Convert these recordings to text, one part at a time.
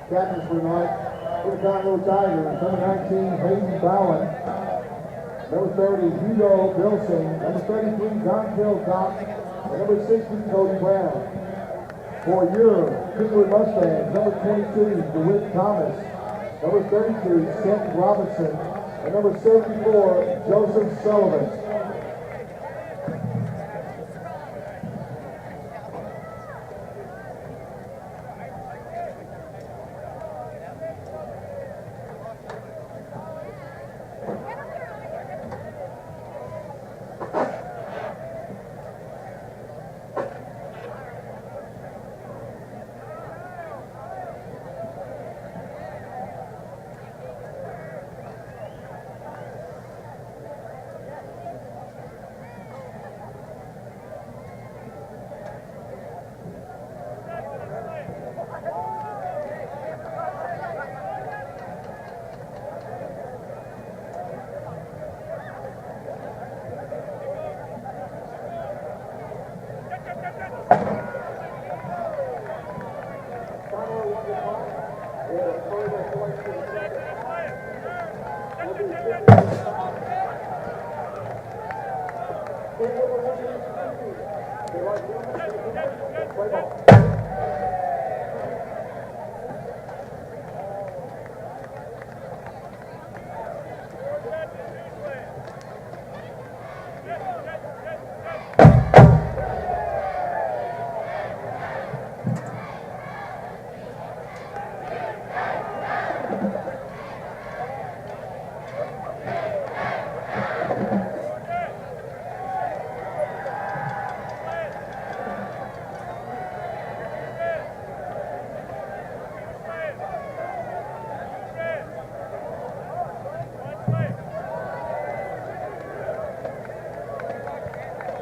Captains for tonight for the Conroe Tigers. Number 19, Hayden Bowen. Number 30, Hugo Bilson. Number 33, Don Philcock. And number 60, Cody Brown. For your Kingwood Mustangs, number 22, DeWitt Thomas. Number 32, Seth Robinson. And number 74, Joseph Sullivan.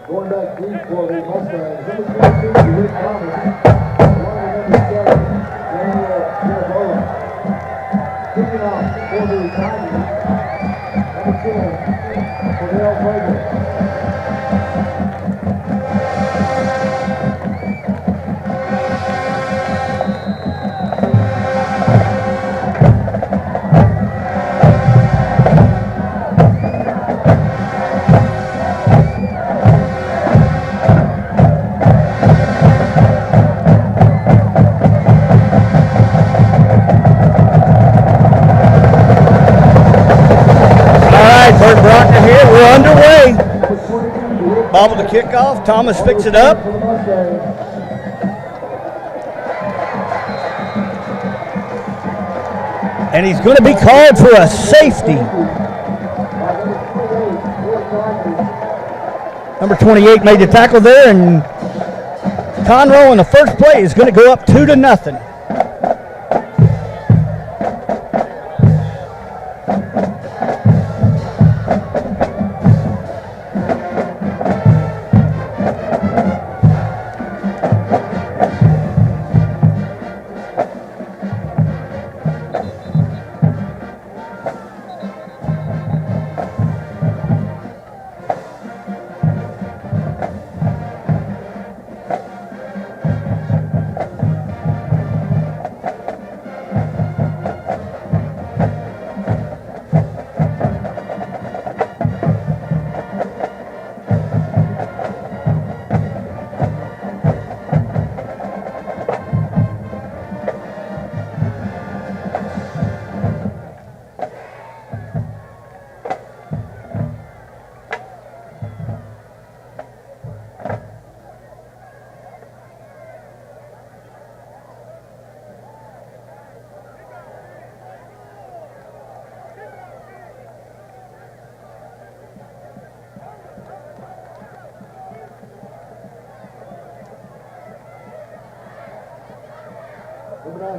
Going back deep for the Mustangs. Number 22, DeWitt Thomas. Along with number 7, Daniel Carabola. Kicking off for the Tigers. Number 10, Cordell Frager. We're underway. Bobble the kickoff. Thomas picks it up. And he's going to be called for a safety. Number 28 made the tackle there, and Conroe in the first play is going to go up 2-0.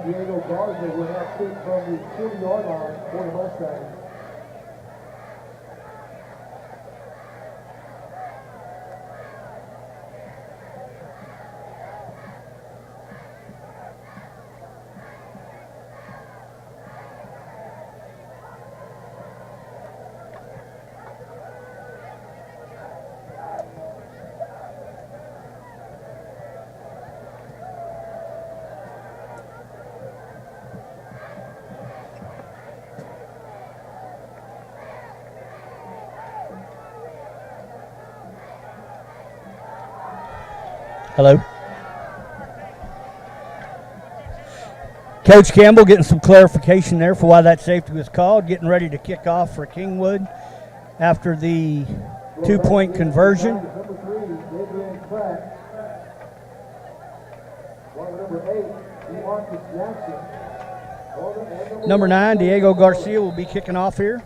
Diego Garza will have kick from the 40-yard line for the Mustangs. Hello. Coach Campbell getting some clarification there for why that safety was called. Getting ready to kick off for Kingwood after the 2-point conversion. Number 9, Diego Garcia, will be kicking off here.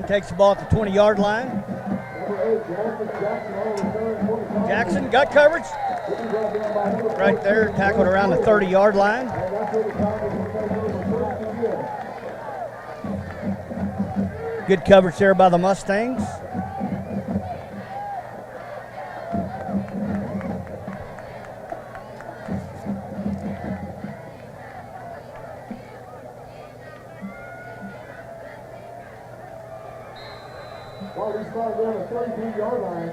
Takes the ball at the 20-yard line. Jackson got coverage. Right there, tackled around the 30-yard line. Good coverage there by the Mustangs. While we start down the 33-yard line,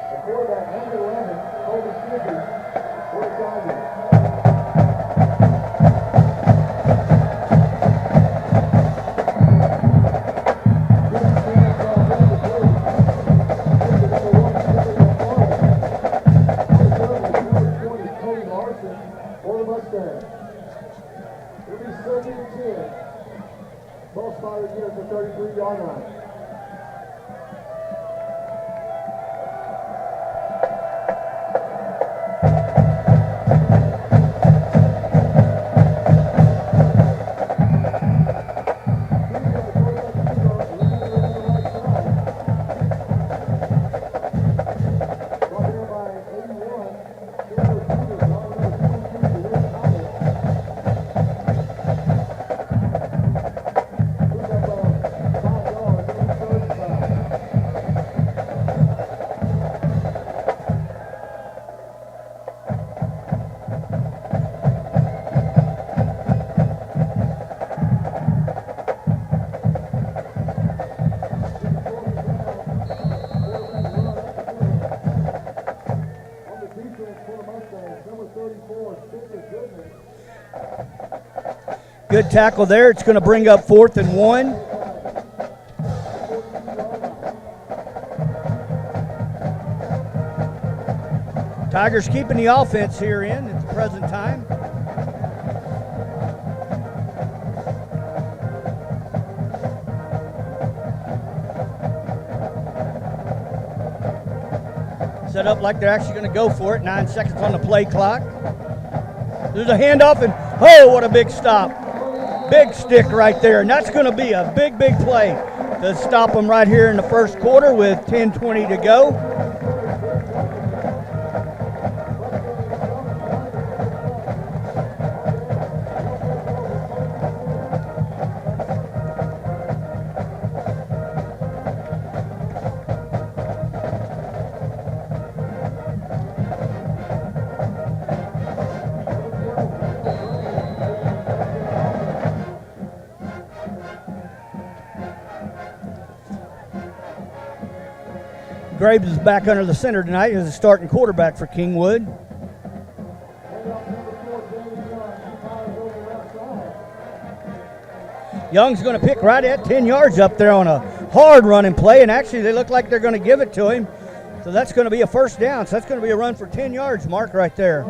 the quarterback, number 11, Colby Skippy, for the Tigers. For the Mustangs. It'll be 7-10. Ball spotted again at the 33-yard line. Good tackle there. It's going to bring up 4th and 1. Tigers keeping the offense here in at the present time. Set up like they're actually going to go for it. 9 seconds on the play clock. There's a handoff, and oh, what a big stop. Big stick right there, and that's going to be a big, big play to stop them right here in the first quarter with 10:20 to go. Graves is back under the center tonight as a starting quarterback for Kingwood. Young's going to pick right at 10 yards up there on a hard running play, and actually they look like they're going to give it to him. So that's going to be a first down. So that's going to be a run for 10 yards, Mark, right there.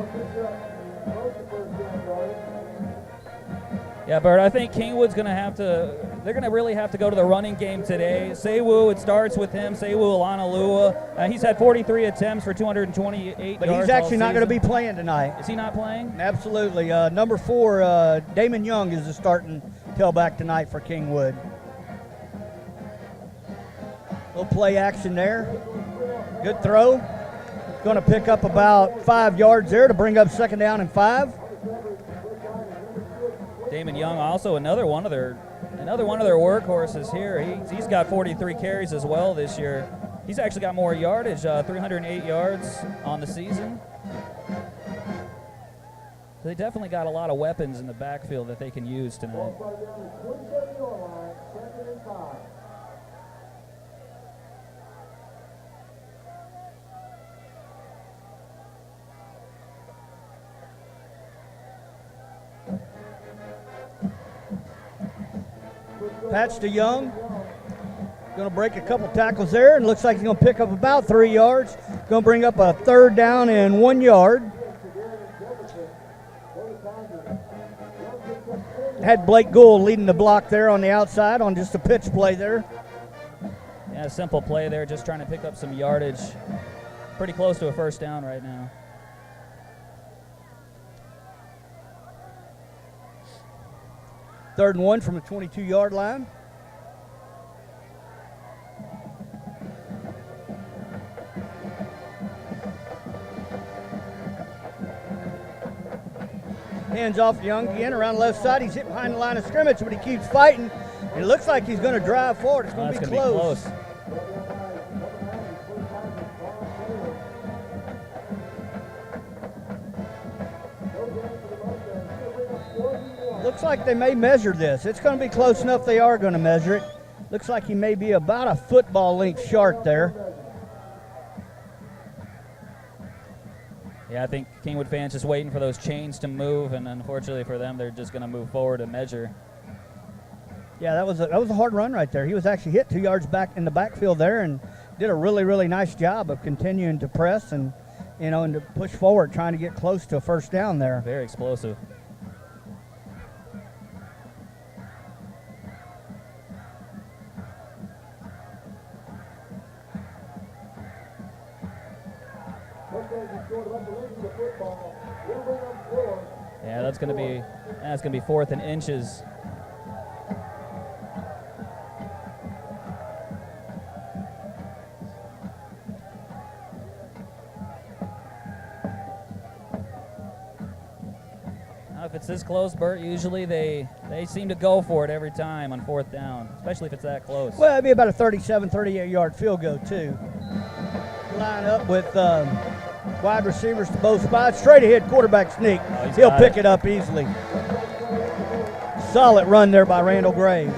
Yeah, Bert, I think Kingwood's going to have to – they're going to really have to go to the running game today. Sewu, it starts with him, Sewu Alanalua. He's had 43 attempts for 228 yards. But he's actually not going to be playing tonight. Is he not playing? Absolutely. Number 4, Damon Young, is the starting tailback tonight for Kingwood. Little play action there. Good throw. Going to pick up about 5 yards there to bring up 2nd down and 5. Damon Young, also another one of their workhorses here. He's got 43 carries as well this year. He's actually got more yardage, 308 yards on the season. So they definitely got a lot of weapons in the backfield that they can use tonight. Patch to Young. Going to break a couple tackles there, and looks like he's going to pick up about 3 yards. Going to bring up a 3rd down and 1 yard. Had Blake Gould leading the block there on the outside on just a pitch play there. Yeah, simple play there, just trying to pick up some yardage. Pretty close to a 1st down right now. Third and 1 from the 22-yard line. Hands off Young again around the left side. He's hit behind the line of scrimmage, but he keeps fighting. It looks like he's going to drive forward. It's going to be close. Looks like they may measure this. It's going to be close enough they are going to measure it. Looks like he may be about a football length short there. Yeah, I think Kingwood fans just waiting for those chains to move, and unfortunately for them, they're just going to move forward and measure. Yeah, that was a hard run right there. He was actually hit 2 yards back in the backfield there and did a really, really nice job of continuing to press and, and to push forward, trying to get close to a 1st down there. Very explosive. Yeah, that's going to be 4th and inches. Now, if it's this close, Bert, usually they seem to go for it every time on 4th down, especially if it's that close. Well, it'd be about a 37, 38-yard field goal, too. Line up with wide receivers to both spots. Straight ahead quarterback sneak. Oh, he'll pick it up easily. Solid run there by Randall Graves.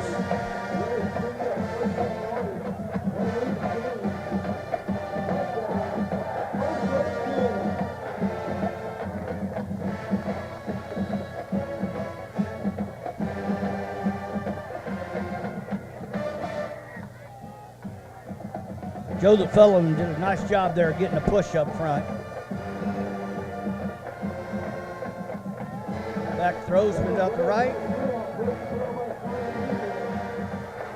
Joseph Fellow did a nice job there getting a push up front. Back throw, spins out the right.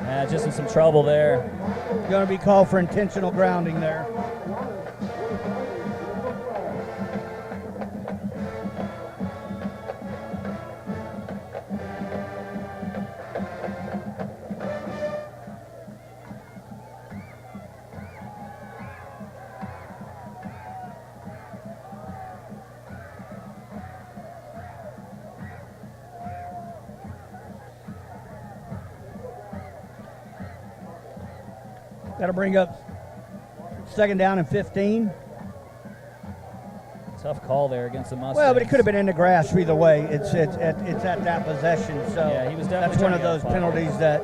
Yeah, just in some trouble there. Going to be called for intentional grounding there. That'll bring up 2nd down and 15. Tough call there against the Mustangs. Well, but it could have been in the grass either way. It's at that possession. So yeah, he was definitely that's one of those penalties that,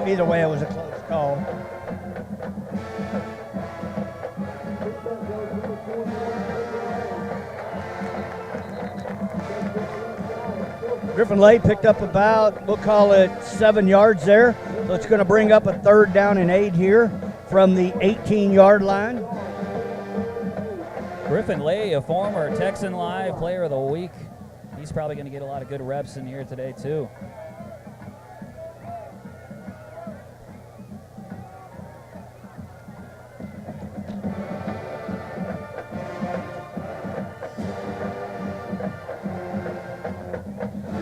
either way it was a close call. Griffin Lay picked up about, we'll call it 7 yards there. So it's going to bring up a 3rd down and 8 here from the 18-yard line. Griffin Lay, a former Texan Live Player of the Week. He's probably going to get a lot of good reps in here today, too.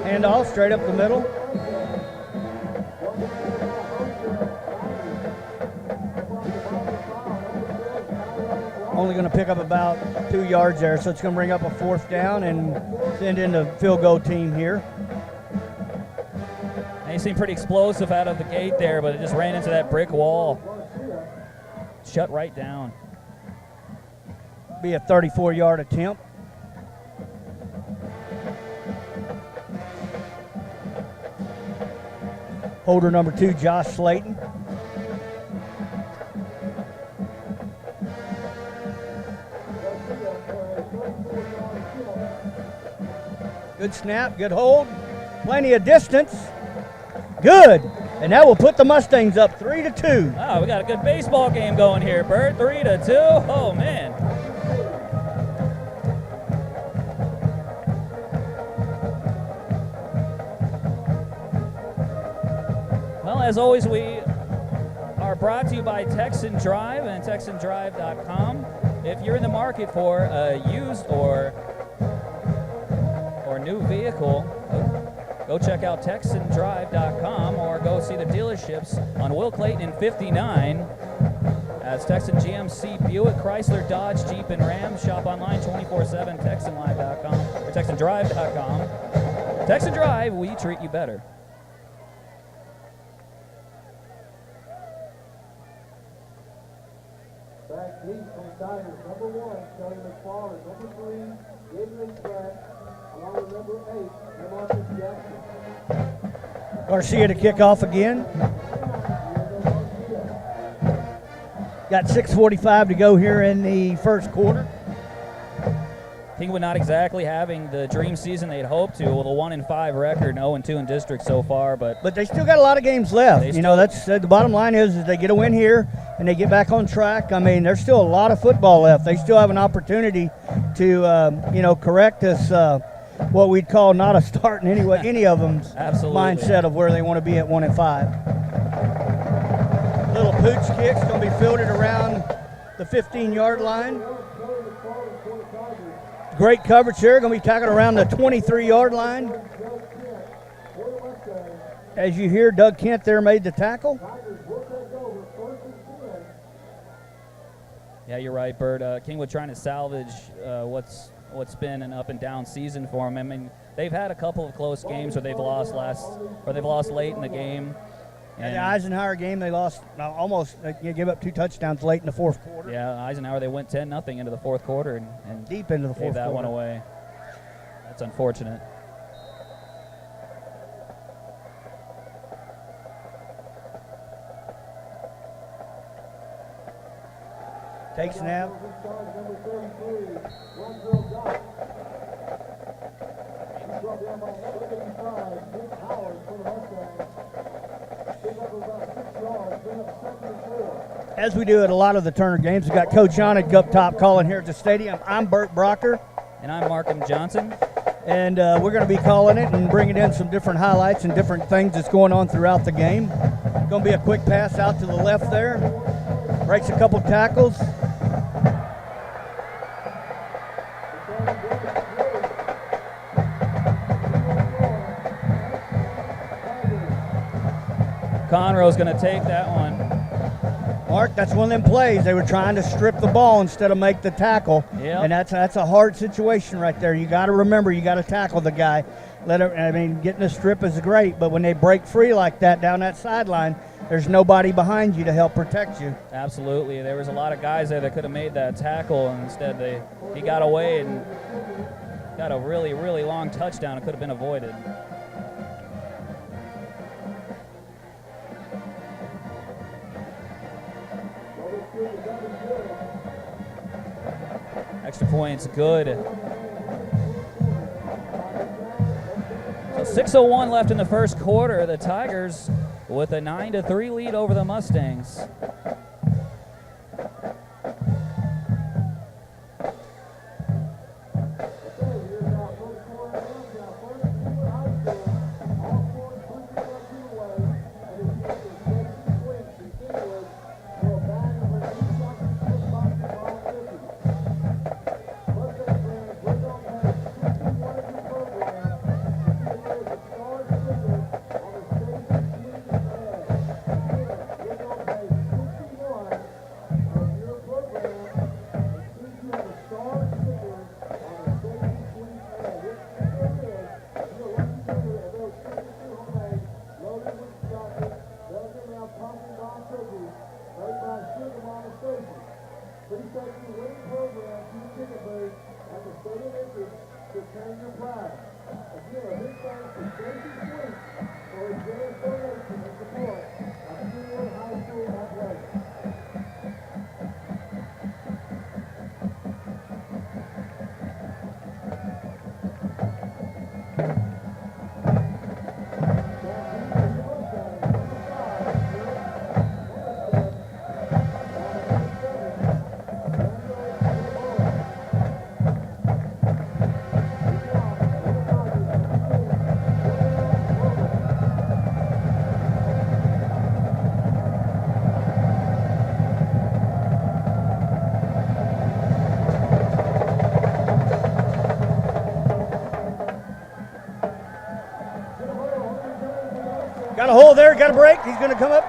Handoff straight up the middle. Only going to pick up about 2 yards there, so it's going to bring up a 4th down and send in the field goal team here. And he seemed pretty explosive out of the gate there, but it just ran into that brick wall. Shut right down. Be a 34-yard attempt. Holder number 2, Josh Slayton. Good snap, good hold, plenty of distance. Good. And that will put the Mustangs up 3-2. Oh, we got a good baseball game going here, Bert. 3-2. Oh, man. Well, as always, we are brought to you by Texan Drive and TexanDrive.com. If you're in the market for a used or new vehicle, go check out TexanDrive.com or go see the dealerships on Will Clayton in 59 as Texan GMC, Buick, Chrysler, Dodge, Jeep, and Ram. Shop online 24/7, TexanLive.com or TexanDrive.com. Texan Drive, we treat you better. Back deep from Tigers, number 1, Kelly McFarland. Number 3, Gabriel Pratt. Along with number 8, Marcus Jackson. Garcia to kick off again. Got 6:45 to go here in the first quarter. Kingwood not exactly having the dream season they'd hoped to, with a 1-5 record and 0-2 in district so far, but they still got a lot of games left. You know, that's the bottom line is they get a win here and they get back on track. I mean, there's still a lot of football left. They still have an opportunity to, correct this, what we'd call not a start in any of them's mindset of where they want to be at 1-5. Little pooch kick's going to be fielded around the 15-yard line. Great coverage here. Going to be tackled around the 23-yard line. As you hear, Doug Kent there made the tackle. Yeah, you're right, Bert. Kingwood trying to salvage what's been an up and down season for them. I mean, they've had a couple of close games where they've lost late in the game. And the Eisenhower game, they lost almost. They gave up 2 touchdowns late in the fourth quarter. Yeah, Eisenhower, they went 10-0 into the fourth quarter and deep into the fourth gave that quarter. one away. That's unfortunate. Take snap. As we do at a lot of the Turner games, we've got Coach Yonig up top calling here at the stadium. I'm Bert Brocker. And I'm Markham Johnson. And we're going to be calling it and bringing in some different highlights and different things that's going on throughout the game. Going to be a quick pass out to the left there. Breaks a couple tackles. Conroe's going to take that one. Mark, that's one of them plays. They were trying to strip the ball instead of make the tackle. Yep. And that's a hard situation right there. You got to remember, you got to tackle the guy. Getting a strip is great, but when they break free like that down that sideline, there's nobody behind you to help protect you. Absolutely. There was a lot of guys there that could have made that tackle, and instead he got away and got a really, really long touchdown. It could have been avoided. Extra points, good. So 6:01 left in the first quarter. The Tigers with a 9-3 lead over the Mustangs. ball there, got a break. He's going to come up.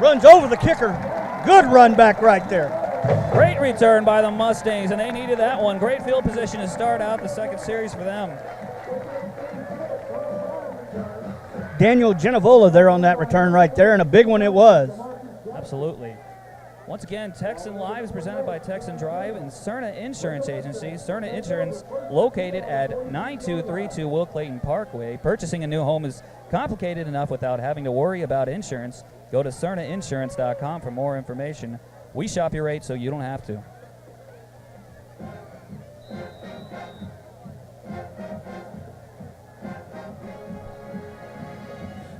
Runs over the kicker. Good run back right there. Great return by the Mustangs, and they needed that one. Great field position to start out the second series for them. Daniel Genovola there on that return right there, and a big one it was. Absolutely. Once again, Texan Live is presented by Texan Drive and Cerna Insurance Agency. Cerna Insurance, located at 9232 Will Clayton Parkway. Purchasing a new home is complicated enough without having to worry about insurance. Go to CernaInsurance.com for more information. We shop your rate so you don't have to.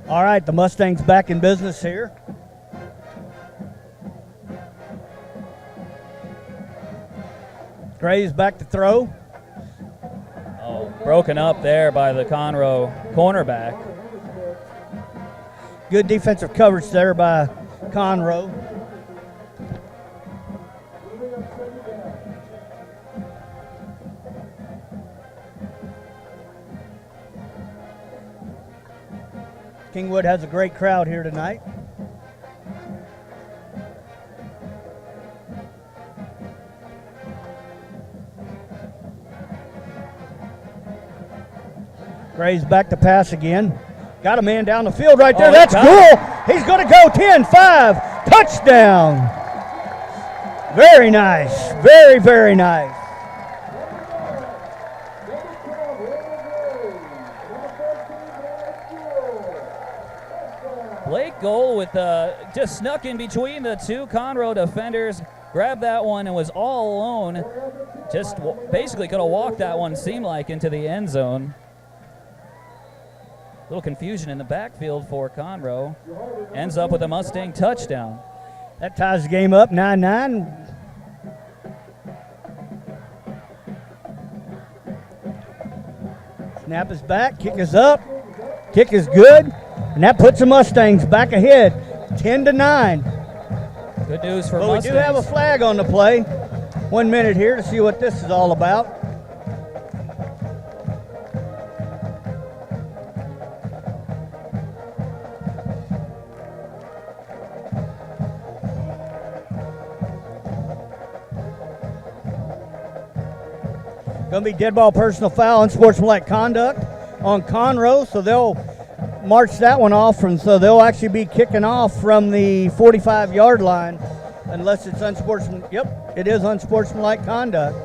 All right, the Mustangs back in business here. Gray's back to throw. Oh, broken up there by the Conroe cornerback. Good defensive coverage there by Conroe. Kingwood has a great crowd here tonight. Gray's back to pass again. Got a man down the field right there. That's cool. He's going to go 10-5. Touchdown. Very nice. Very, very nice. Blake Goal with just snuck in between the two Conroe defenders, grabbed that one and was all alone. Just basically could have walked that one, seemed like, into the end zone. A little confusion in the backfield for Conroe. Ends up with a Mustang touchdown. That ties the game up, 9-9. Snap is back, kick is up, kick is good, and that puts the Mustangs back ahead, 10-9. Good news for But Mustangs. we do have a flag on the play. 1 minute here to see what this is all about. Going to be dead ball personal foul, unsportsmanlike conduct on Conroe, so they'll march that one off, and so they'll actually be kicking off from the 45-yard line unless it's unsportsmanlike. Yep, it is unsportsmanlike conduct.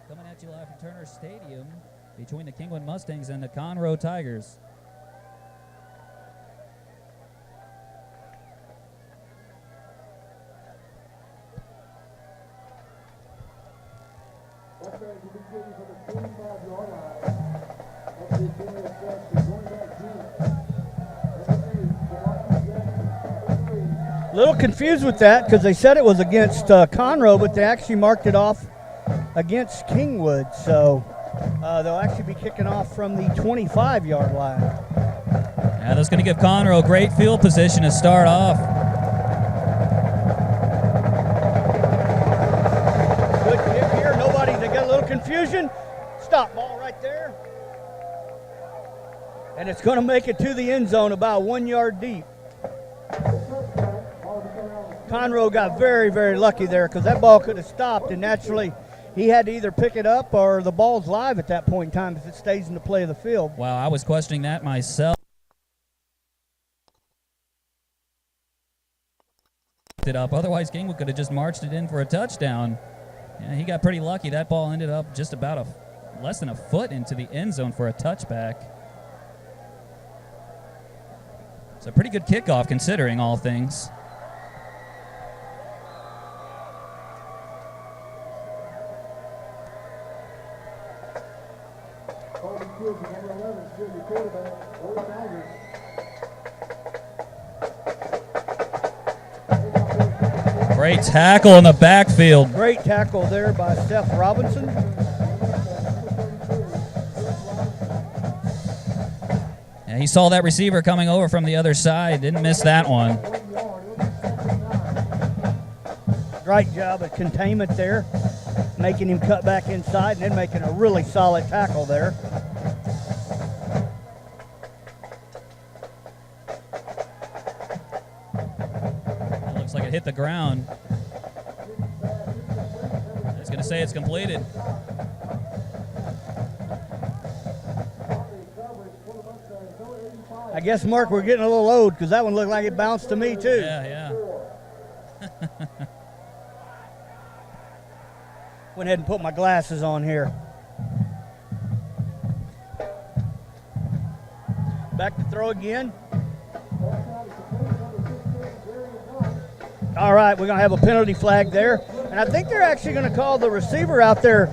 Coming at you live from Turner Stadium between the Kingwood Mustangs and the Conroe Tigers. Little confused with that because they said it was against Conroe, but they actually marked it off against Kingwood, so they'll actually be kicking off from the 25-yard line. Yeah, that's going to give Conroe great field position to start off. Good kick here. Nobody, they got a little confusion. Stop ball right there. And it's going to make it to the end zone about 1 yard deep. Conroe got very, very lucky there because that ball could have stopped, and naturally he had to either pick it up or the ball's live at that point in time if it stays in the play of the field. Wow, I was questioning that myself. It up. Otherwise, Kingwood could have just marched it in for a touchdown. Yeah, he got pretty lucky. That ball ended up just about less than a foot into the end zone for a touchback. It's a pretty good kickoff considering all things. Great tackle in the backfield. Great tackle there by Steph Robinson. Yeah, he saw that receiver coming over from the other side. Didn't miss that one. Great job of containment there, making him cut back inside and then making a really solid tackle there. It looks like it hit the ground. I was going to say it's completed. I guess, Mark, we're getting a little old because that one looked like it bounced to me too. Yeah. Went ahead and put my glasses on here. Back to throw again. All right, we're going to have a penalty flag there. And I think they're actually going to call the receiver out there.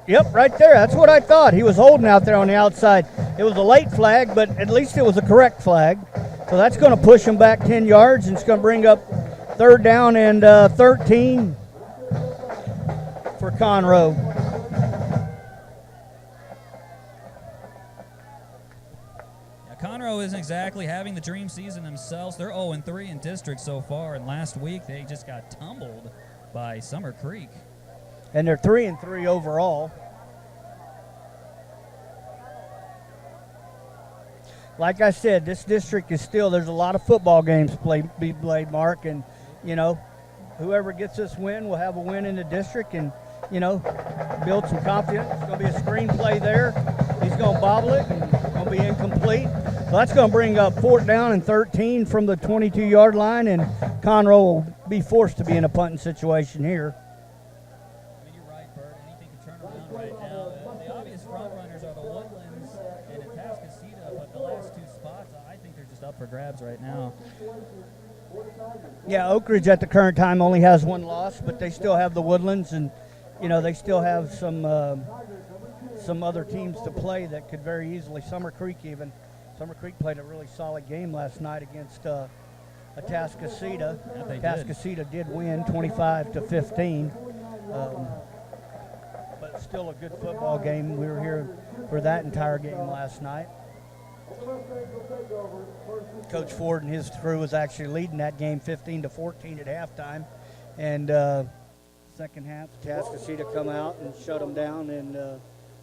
Yep, right there. That's what I thought. He was holding out there on the outside. It was a late flag, but at least it was a correct flag. So that's going to push him back 10 yards, and it's going to bring up 3rd down and 13 for Conroe. Conroe isn't exactly having the dream season themselves. They're 0-3 in district so far, and last week they just got tumbled by Summer Creek. And they're 3-3 overall. Like I said, this district is still, there's a lot of football games be played, Mark, and, you know, whoever gets this win will have a win in the district and, you know, build some confidence. It's going to be a screenplay there. He's going to bobble it, and it's going to be incomplete. So that's going to bring up 4th down and 13 from the 22-yard line, and Conroe will be forced to be in a punting situation here. I mean, you're right, Bert. Anything can turn around right now. The obvious front runners are the Woodlands and Atascocita, but the last 2 spots, I think they're just up for grabs right now. Yeah, Oak Ridge at the current time only has 1 loss, but they still have the Woodlands, and, you know, they still have some other teams to play that could very easily. Summer Creek even. Summer Creek played a really solid game last night against Atascocita. Yeah, Atascocita did win 25-15. But still a good football game. We were here for that entire game last night. Coach Ford and his crew was actually leading that game 15-14 at halftime. And second half, Atascocita come out and shut them down, and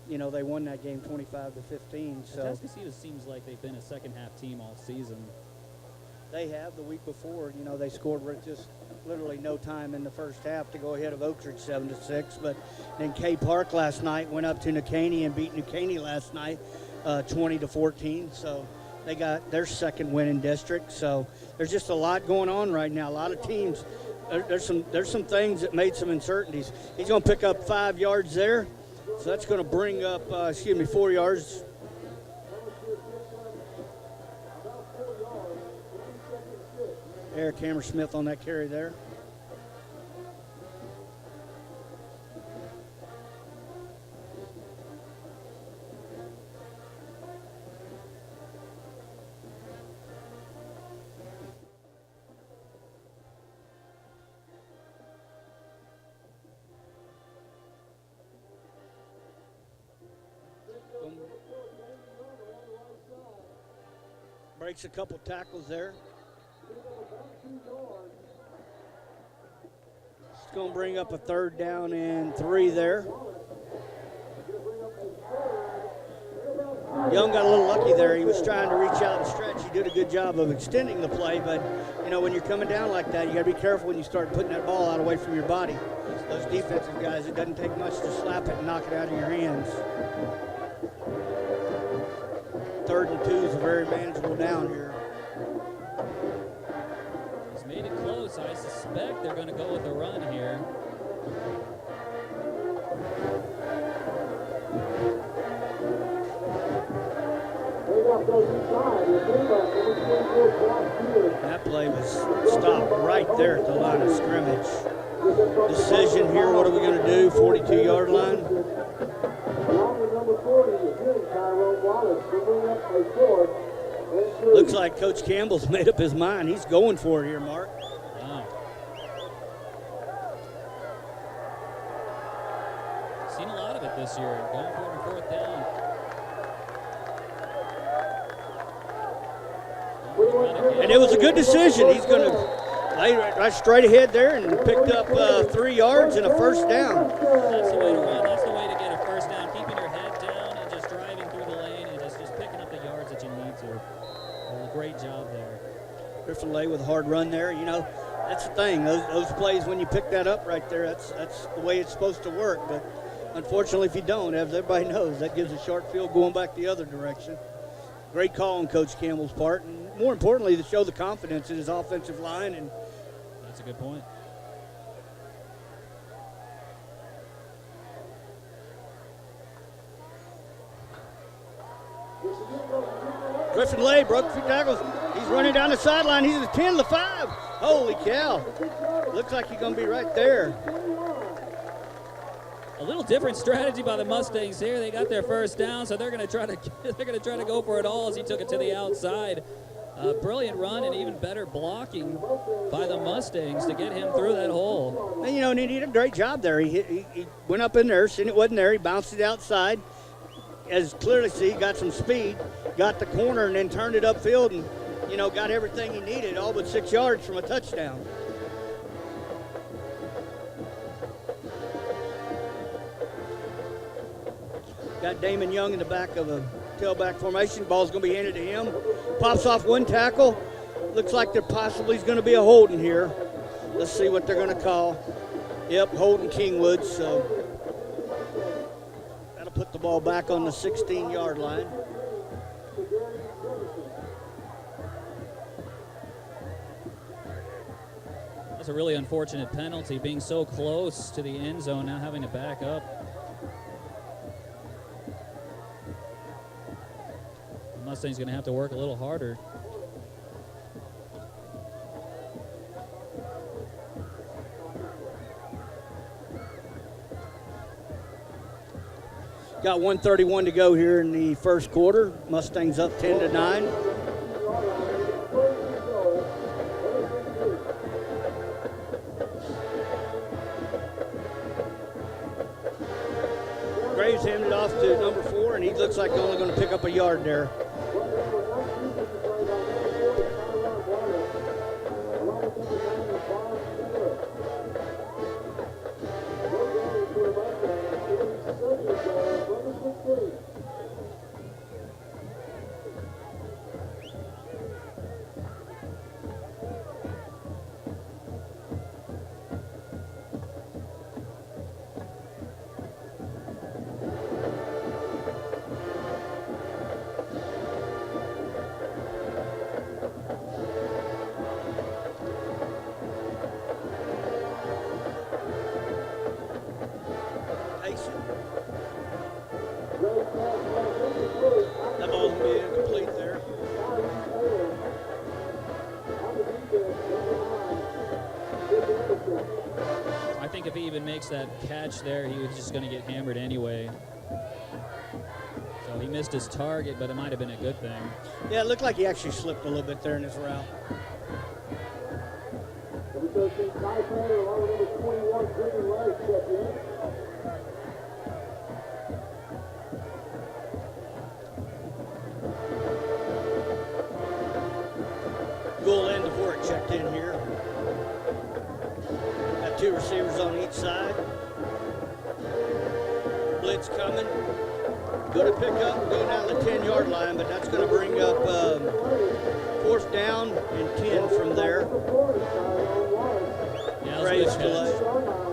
you know, they won that game 25-15. So Atascocita seems like they've been a second-half team all season. they have the week before. You know, they scored with just literally no time in the first half to go ahead of Oak Ridge 7-6. But then K Park last night went up to New Caney and beat New Caney last night 20-14. So they got their second win in district. So there's just a lot going on right now. A lot of teams. There's some things that made some uncertainties. He's going to pick up 5 yards there. So that's going to bring up, 4 yards. Eric Hammersmith on that carry there. Breaks a couple tackles there. It's going to bring up a 3rd down and 3 there. Young got a little lucky there. He was trying to reach out and stretch. He did a good job of extending the play, but, you know, when you're coming down like that, you got to be careful when you start putting that ball out away from your body. Those defensive guys, it doesn't take much to slap it and knock it out of your hands. 3rd and 2 is a very manageable down here. He's made it close. I suspect they're going to go with the run here. That play was stopped right there at the line of scrimmage. Decision here, what are we going to do? 42-yard line. Looks like Coach Campbell's made up his mind. He's going for it here, Mark. Wow. Seen a lot of it this year, going for it on fourth down. And it was a good decision. He's going to lay right straight ahead there and picked up 3 yards and a first down. That's the way to run. That's the way to get a first down. Keeping your head down and just driving through the lane and just picking up the yards that you need to. Great job there. Griffin Lay with a hard run there. You know, that's the thing. Those plays, when you pick that up right there, that's the way it's supposed to work. But unfortunately, if you don't, as everybody knows, that gives a short field going back the other direction. Great call on Coach Campbell's part, and more importantly, to show the confidence in his offensive line. And that's a good point. Griffin Lay broke 3 tackles. He's running down the sideline. He's at the 10 to the 5. Holy cow. Looks like he's going to be right there. A little different strategy by the Mustangs here. They got their first down, so they're going to try to go for it all as he took it to the outside. Brilliant run and even better blocking by the Mustangs to get him through that hole. And, you know, and he did a great job there. He went up in there, seen it wasn't there. He bounced it outside. As clearly see, got some speed, got the corner, and then turned it upfield and, you know, got everything he needed, all but 6 yards from a touchdown. Got Damon Young in the back of a tailback formation. Ball's going to be handed to him. Pops off 1 tackle. Looks like there possibly is going to be a holding here. Let's see what they're going to call. Yep, holding Kingwood, so that'll put the ball back on the 16-yard line. That's a really unfortunate penalty, being so close to the end zone, now having to back up. The Mustang's going to have to work a little harder. Got 1:31 to go here in the first quarter. Mustangs up 10-9. Graves handed off to number 4, and he looks like only going to pick up a yard there. That ball's going to be incomplete there. I think if he even makes that catch there, he was just going to get hammered anyway. So he missed his target, but it might have been a good thing. Yeah, it looked like he actually slipped a little bit there in his route. Goal end of work checked in here. Got 2 receivers on each side. Blitz coming. Going to pick up, go down the 10-yard line, but that's going to bring up 4th down and 10 from there. Yeah, that was a good catch.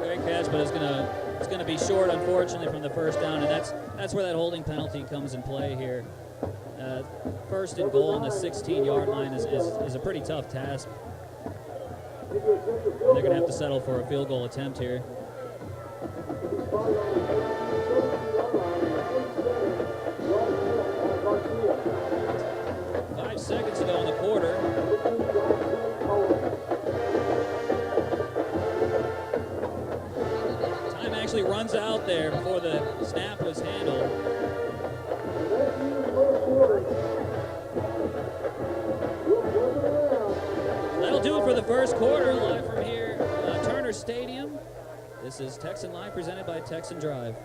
Great catch, but it's going to be short, unfortunately, from the first down, and that's where that holding penalty comes in play here. First and goal on the 16-yard line is a pretty tough task. They're going to have to settle for a field goal attempt here. runs out there before the snap was handled. That'll do it for the first quarter. Live from here, Turner Stadium. This is Texan Live presented by Texan Drive.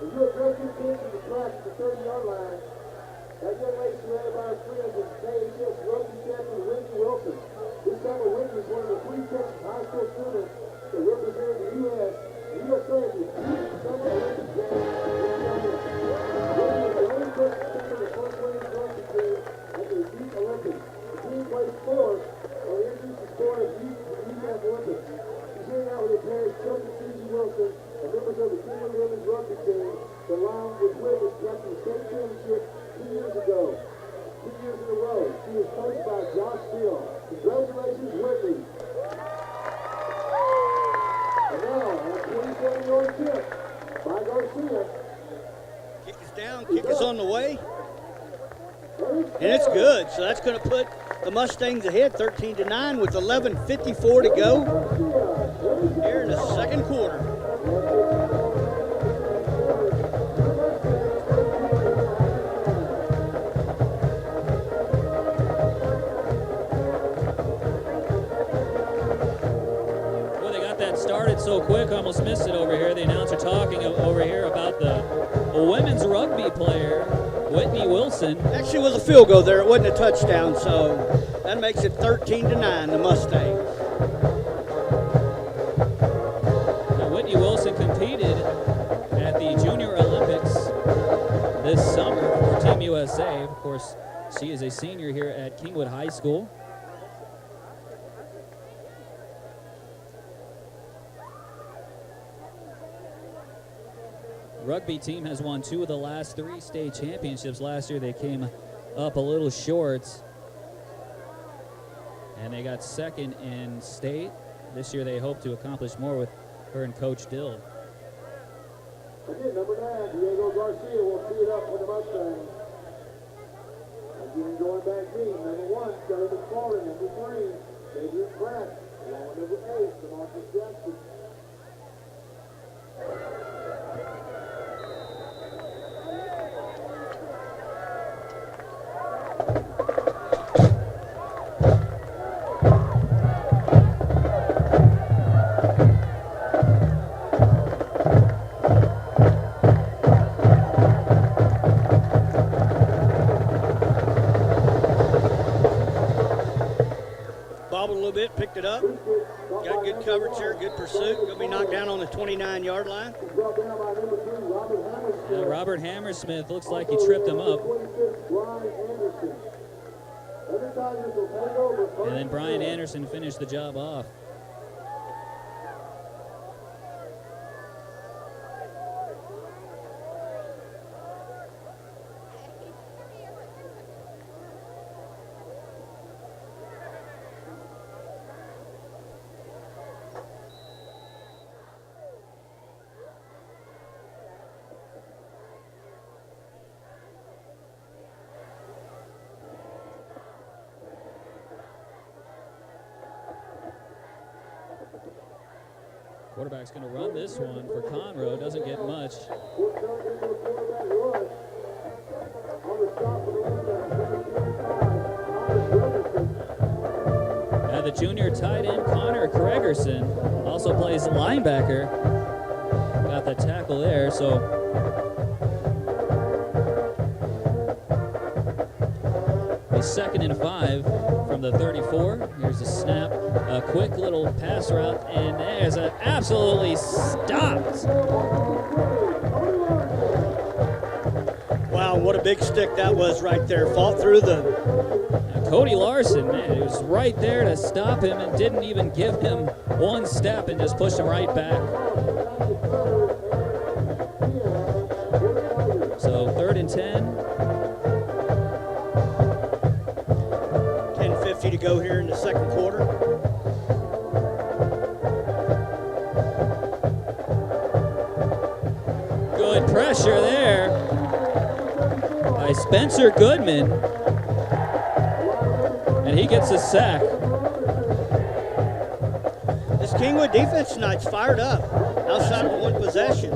If you address your kids in the track at the 30-yard line, that young lady surrounded by her friends is KHS rugby champion Whitney Wilson. This summer, Whitney is one of the 3 Texas high school students that represented the USA at the Youth Summer Olympic Games this summer. Whitney is the only person to enter the first women's rugby team at the Youth Olympics. The team plays 4 on the introduced sport of Youth Olympics. She's here now with her parents, Chuck and Susie Wilson, and members of the Kingwood women's rugby team, that along with Whitney captured the state championship 2 years ago. 2 years in a row. She was coached by Josh Steele. Congratulations, Whitney. And now, on a 27-yard kick by Garcia. Kick is down, kick is on the way. And it's good. So that's going to put the Mustangs ahead 13-9 with 11:54 to go here in the second quarter. Started so quick, I almost missed it over here. The announcer talking over here about the women's rugby player, Whitney Wilson. Actually, it was a field goal there. It wasn't a touchdown, so that makes it 13-9, the Mustangs. Now, Whitney Wilson competed at the Junior Olympics this summer for Team USA. Of course, she is a senior here at Kingwood High School. Rugby team has won 2 of the last 3 state championships. Last year they came up a little short, and they got second in state. This year they hope to accomplish more with her and Coach Dill. Again, number 9, Diego Garcia will tee it up for the Mustangs. Again, going back deep, number 1, David Carter, number 3, Adrian Pratt, along with number 8, DeMarcus Jackson. Picked it up. Got good coverage here, good pursuit. Going to be knocked down on the 29-yard line. Robert Hammersmith looks like he tripped him up. And then Brian Anderson finished the job off. Quarterback's going to run this one for Conroe. Doesn't get much. The junior tight end Connor Gregerson also plays linebacker. Got the tackle there, so a 2nd and 5 from the 34. Here's a snap, a quick little pass route, and there's an absolutely stopped. Wow, what a big stick that was right there. Fought through the... Cody Larson, man, he was right there to stop him and didn't even give him one step and just pushed him right back. So 3rd and 10. 10:50 to go here in the second quarter. Good pressure there by Spencer Goodman. And he gets a sack. This Kingwood defense tonight's fired up outside of one possession.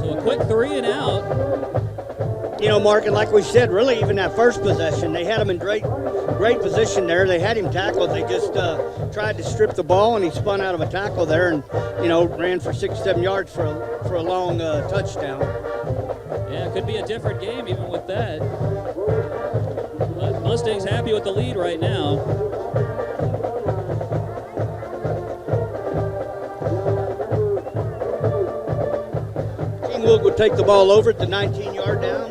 So a quick 3 and out. You know, Mark, and like we said, really even that first possession, they had him in great position there. They had him tackled. They just tried to strip the ball, and he spun out of a tackle there and, you know, ran for 6-7 yards for a long touchdown. Yeah, it could be a different game even with that. But Mustangs happy with the lead right now. Kingwood would take the ball over at the 19-yard down.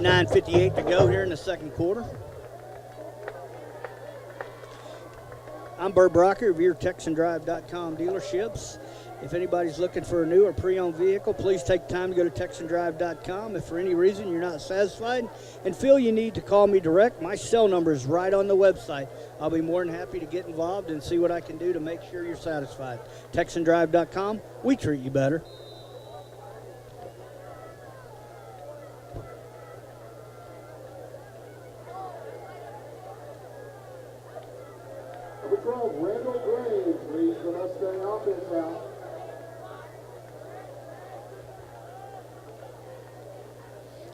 9:58 to go here in the second quarter. I'm Bert Brocker of your TexanDrive.com dealerships. If anybody's looking for a new or pre-owned vehicle, please take time to go to TexanDrive.com. If for any reason you're not satisfied and feel you need to call me direct, my cell number is right on the website. I'll be more than happy to get involved and see what I can do to make sure you're satisfied. TexanDrive.com, we treat you better. Number 12, Randall Graves leads the Mustang offense out.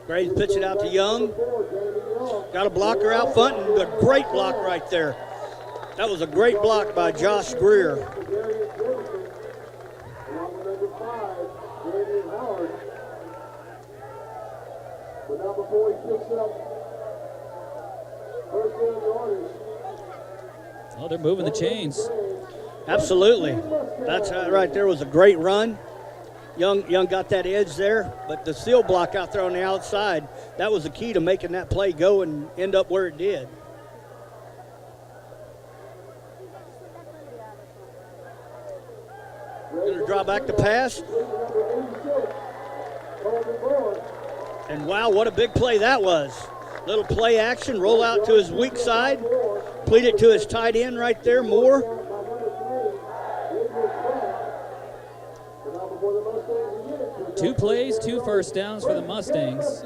Graves pitch it out to Young. Got a blocker out front, and a great block right there. That was a great block by Josh Greer. But now before he picks up first down yardage. Oh, they're moving the chains. Absolutely. That's right there was a great run. Young got that edge there, but the seal block out there on the outside, that was the key to making that play go and end up where it did. Going to draw back the pass. And wow, what a big play that was. Little play action, roll out to his weak side, pleat it to his tight end right there, Moore. 2 plays, 2 first downs for the Mustangs.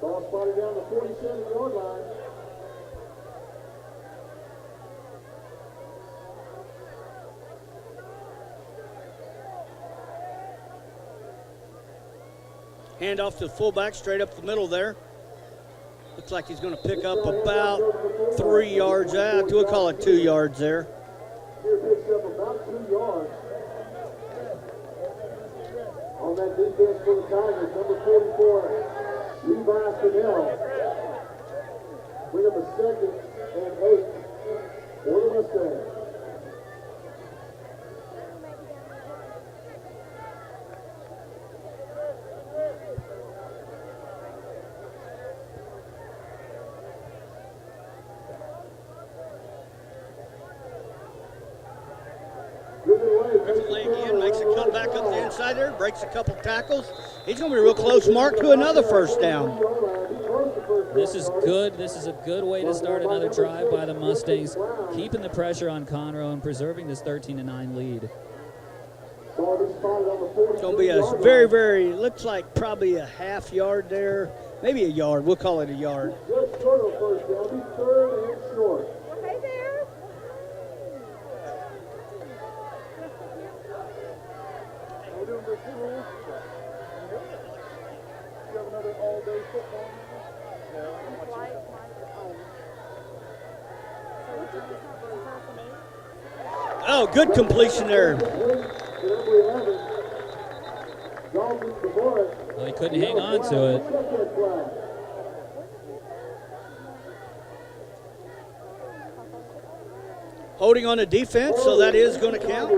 Ball spotted down the 47-yard line. Hand off to the fullback, straight up the middle there. Looks like he's going to pick up about 3 yards out. We'll call it 2 yards there. Here picks up about 2 yards. On that defense for the Tigers, number 44, Levi Fidel. Bring up a 2nd and 8 for the Mustangs. Again, makes a cut back up the inside there, breaks a couple tackles. He's going to be real close, Mark, to another first down. This is good. This is a good way to start another drive by the Mustangs, keeping the pressure on Conroe and preserving this 13-9 lead. It's going to be a very, very, looks like probably a half yard there, maybe a yard. We'll call it a yard. Just short of first down, be 3rd and short. Hey there. Oh, good completion there. Well, he couldn't hang on to it. Holding on the defense, so that is going to count.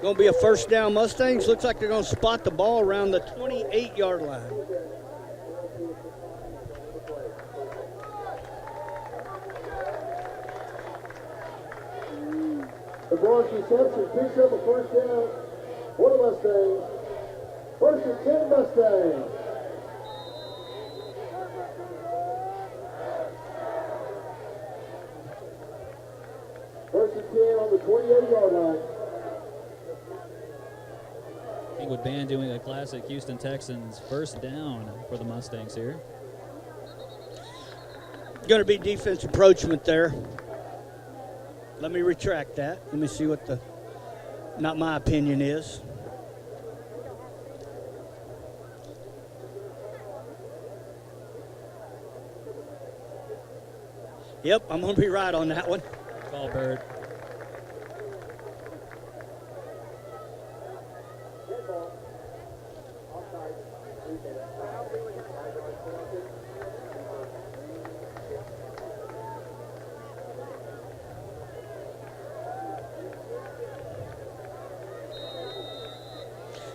Going to be a first down Mustangs. Looks like they're going to spot the ball around the 28-yard line. The Bronx reception picks up a first down for the Mustangs. 1st and 10 Mustangs. First and 10 on the 28-yard line. Kingwood band doing a classic Houston Texans first down for the Mustangs here. Going to be defense approachment there. Let me retract that. Let me see what the, not my opinion is. Yep, I'm going to be right on that one. Call Bird.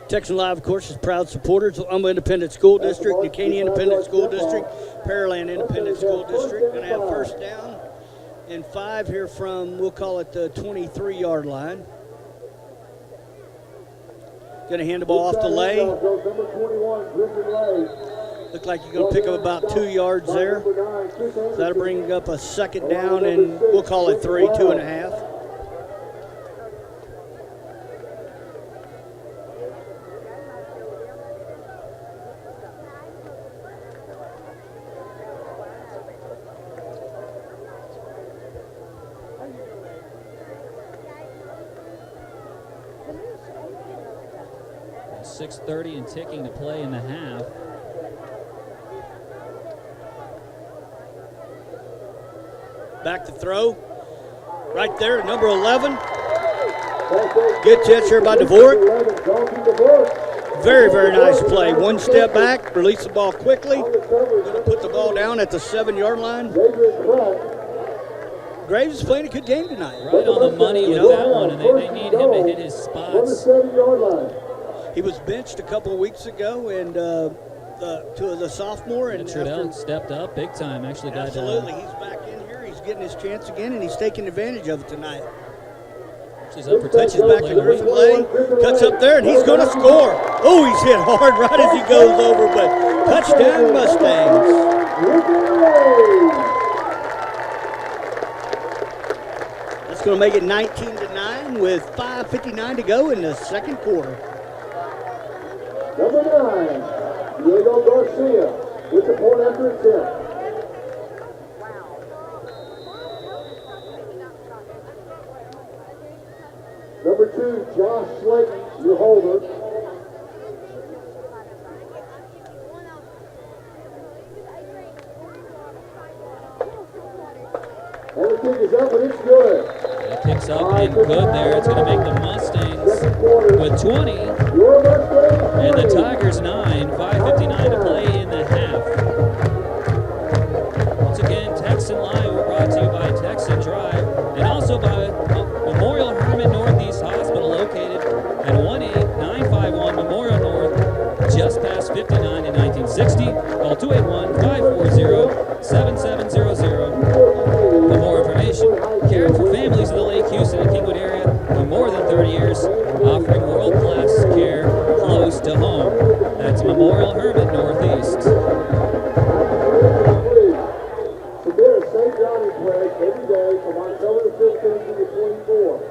Texan Live, of course, is proud supporters of Humble Independent School District, Duquesne Independent School District, Pearland Independent School District. Going to have first down and 5 here from, we'll call it the 23-yard line. Going to hand the ball off to Lay. Look like you're going to pick up about 2 yards there. So that'll bring up a second down, and we'll call it 3, 2.5. .6:30 and ticking to play in the half. Back to throw. Right there, number 11. Good catch here by Dvorak. Very, very nice play. One step back, release the ball quickly. Going to put the ball down at the 7-yard line. Graves is playing a good game tonight. Right on the money with that one, and they need him to hit his spots. He was benched a couple of weeks ago, and to the sophomore. And Trudell stepped up big time. Actually got absolutely. He's back in here. He's getting his chance again, and he's taking advantage of it tonight. He's up for Touches back to Lay, cuts up there, and he's going to score. Oh, he's hit hard right as he goes over, but touchdown Mustangs. That's going to make it 19-9 with 5:59 to go in the second quarter. Number 9, Diego Garcia with the point after attempt. Number 2, Josh Slayton, your holder. And the kick is up, and it's good. It kicks up and good there. It's going to make the Mustangs with 20 and the Tigers 9. 5:59 to play in the half. Once again, Texan Live brought to you by Texan Drive and also by Memorial Hermann Northeast Hospital, located at 18951 Memorial North, just past 59 in 1960. Call 281-540-7700 for more information. Caring for families in the Lake Houston and Kingwood area for more than 30 years, offering world-class care close to home. That's Memorial Hermann Northeast. Submit a St. Johnny pledge every day from October the 15th to the 24th.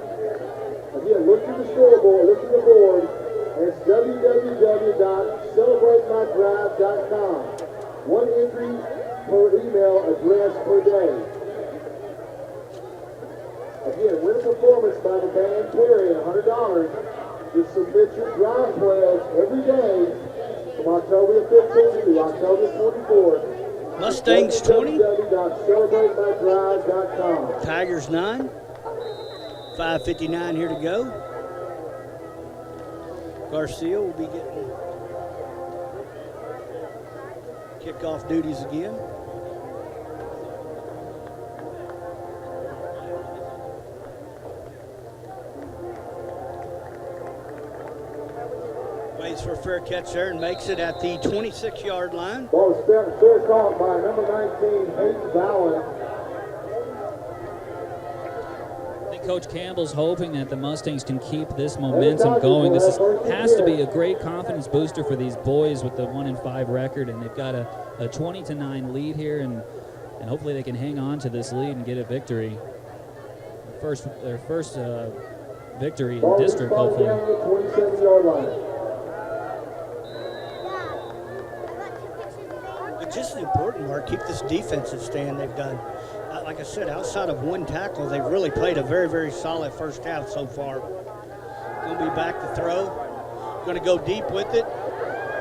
Again, look to the scoreboard, look to the board, and it's www.celebratemydrive.com. One entry per email address per day. Again, win a performance by the band Perry, $100. Just submit your drive pledge every day from October the 15th to October the 24th. Mustangs 20. www.celebratemydrive.com. Tigers 9. 5:59 here to go. Garcia will be getting kickoff duties again. Waits for a fair catch there and makes it at the 26-yard line. Ball is fair caught by number 19, Hayden Bowen. I think Coach Campbell's hoping that the Mustangs can keep this momentum going. This has to be a great confidence booster for these boys with the 1-5 record, and they've got a 20-9 lead here, and hopefully they can hang on to this lead and get a victory. their first victory in Ball is district, ball hopefully. down at the 27-yard line. But just as important, Mark, keep this defensive stand they've done. Like I said, outside of one tackle, they've really played a very, very solid first half so far. Going to be back to throw. Going to go deep with it.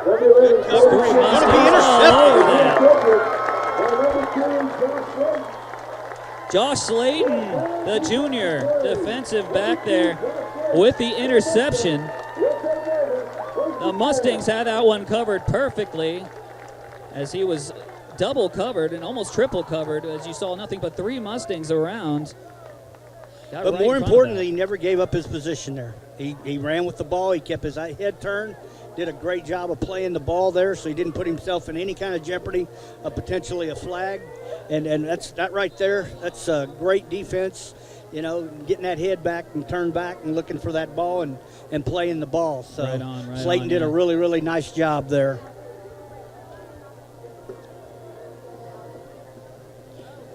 Good coverage. Going to be intercepted. Josh Slayton, the junior defensive back there with the interception. The Mustangs had that one covered perfectly as he was double covered and almost triple covered as you saw nothing but 3 Mustangs around. But right, more importantly, he never gave up his position there. He ran with the ball. He kept his head turned, did a great job of playing the ball there, so he didn't put himself in any kind of jeopardy of potentially a flag. And that right there, that's a great defense, you know, getting that head back and turned back and looking for that ball and playing the ball. So right Slayton did a really, really nice job there.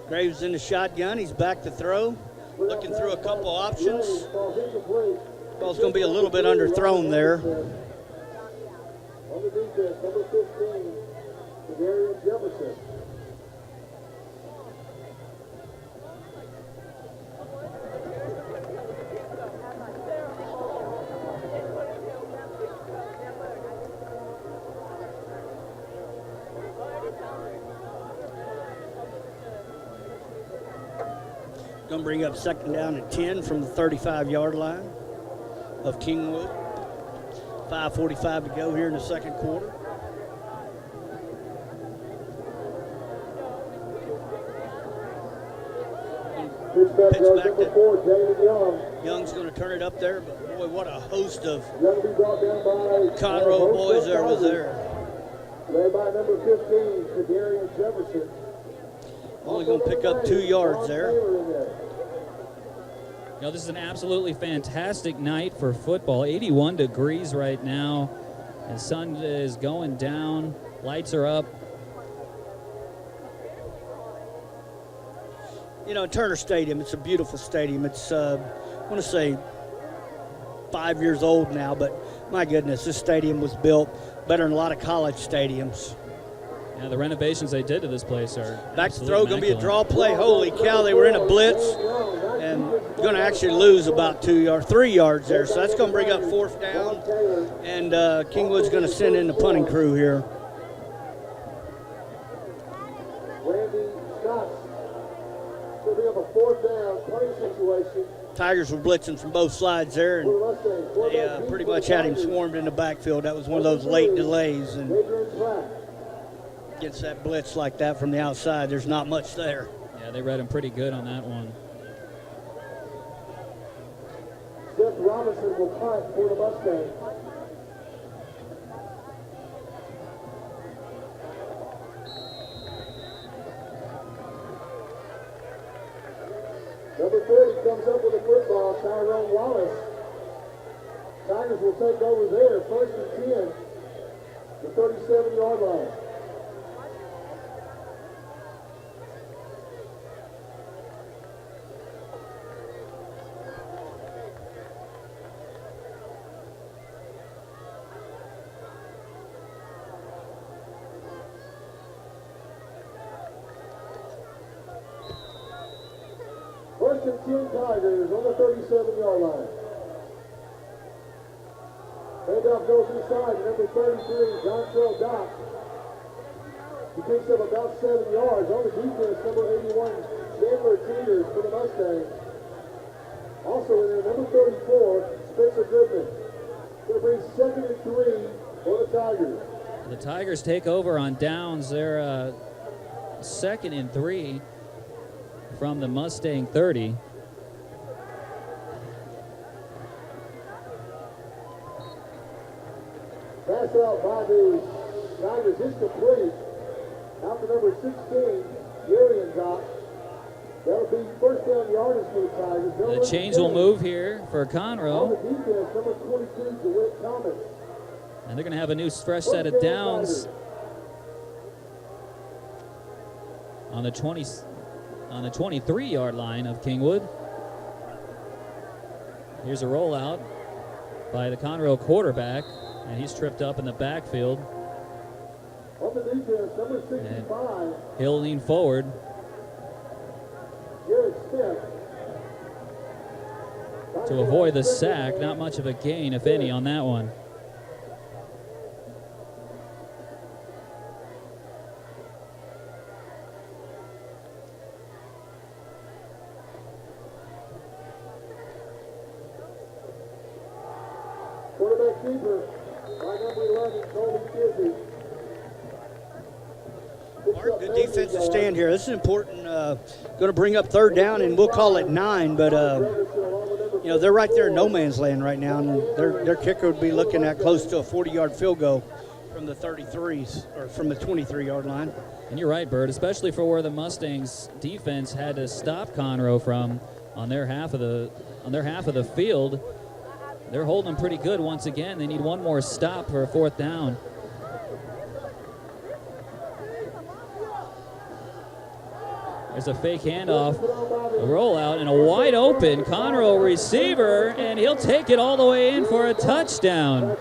Graves in the shotgun. He's back to throw. Looking through a couple options. Ball's going to be a little bit underthrown there. On the defense, number 15, Darian Jefferson. Going to bring up second down and 10 from the 35-yard line of Kingwood. 5:45 to go here in the second quarter. Pitch back to 4, David Young. Young's going to turn it up there, but boy, what a host of Conroe boys there was there. Led by number 15, Darian Jefferson. Only going to pick up 2 yards there. You know, this is an absolutely fantastic night for football. 81 degrees right now. The sun is going down. Lights are up. You know, Turner Stadium, it's a beautiful stadium. It's, I want to say, 5 years old now, but my goodness, this stadium was built better than a lot of college stadiums. Yeah, the renovations they did to this place are back to throw, going to be a draw play. Holy cow, they were in a blitz and going to actually lose about 2 or 3 yards there. So that's going to bring up fourth down, and Kingwood's going to send in the punting crew here. Randy Scott. So we have a fourth down punting situation. Tigers were blitzing from both sides there, and they pretty much had him swarmed in the backfield. That was one of those late delays, and against that blitz like that from the outside, there's not much there. Yeah, they read him pretty good on that one. Seth Robinson will punt for the Mustangs. Number 40 comes up with the football, Tyrone Wallace. Tigers will take over there, first and 10, the 37-yard line. First and 10 Tigers on the 37-yard line. Handoff goes inside to number 33, Conroe Dock. He picks up about 7 yards. On the defense, number 81, Chandler Teeters for the Mustangs. Also in there, number 34, Spencer Goodman. Going to bring second and 3 for the Tigers. The Tigers take over on downs. They're second and 3 from the Mustang 30. Pass out by the Tigers is complete. Out to number 16, Gary Dock. That'll be first down yardage for the Tigers. The chains will move here for On Conroe. the defense, number 22, DeWitt Thomas. And they're going to have a new fresh set of downs on the 23-yard line of Kingwood. Here's a rollout by the Conroe quarterback, and he's tripped up in the backfield. On the defense, number 65. He'll lean forward. Garrett Smith. To avoid the sack. Not much of a gain, if any, on that one. Quarterback keeper, by number 11, Colby Kizzy. Mark, good defensive stand here. This is important. Going to bring up third down, and we'll call it 9. But you know, they're right there in no man's land right now, and their kicker would be looking at close to a 40-yard field goal from the 33s or from the 23-yard line. And you're right, Bert, especially for where the Mustangs defense had to stop Conroe from on their half of the field. They're holding them pretty good once again. They need one more stop for a fourth down. There's a fake handoff, a rollout, and a wide open Conroe receiver, and he'll take it all the way in for a touchdown.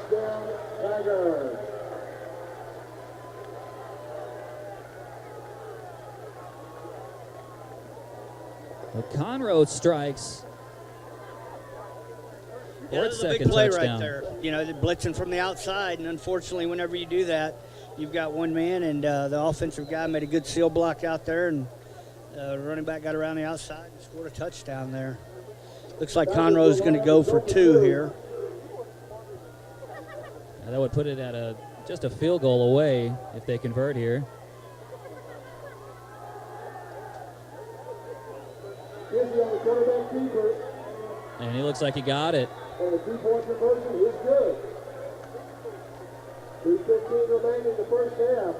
The Conroe strikes. Yeah, that's a big play right there. You know, they're blitzing from the outside, and unfortunately, whenever you do that, you've got one man, and the offensive guy made a good seal block out there, and running back got around the outside and scored a touchdown there. Looks like Conroe's going to go for 2 here. That would put it at just a field goal away if they convert here. And he looks like he got it. And the 2-point conversion is good. 2:15 remaining in the first half.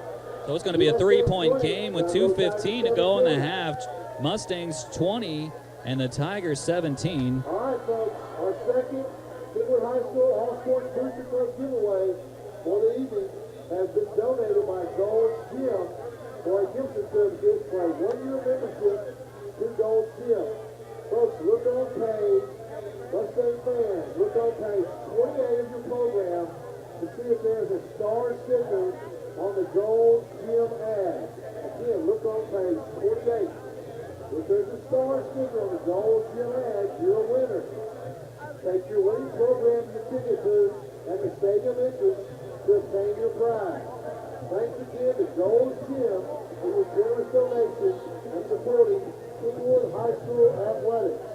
So it's going to be a 3-point game with 2:15 to go in the half. Mustangs 20 and the Tigers 17. All right, folks, our second Kingwood High School All-Sports Booster Club giveaway for the evening has been donated by Gold's Gym for a Gibson Services for a 1-year membership to Gold's Gym. Folks, look on page, Mustang fans, look on page 28 of your program to see if there's a star sticker on the Gold Gym ad. Again, look on page 28. If there's a star sticker on the Gold Gym ad, you're a winner. Take your winning program to your ticket booth at the stadium entrance to obtain your prize. Thanks again to Gold Gym for your generous donation and supporting Kingwood High School athletics.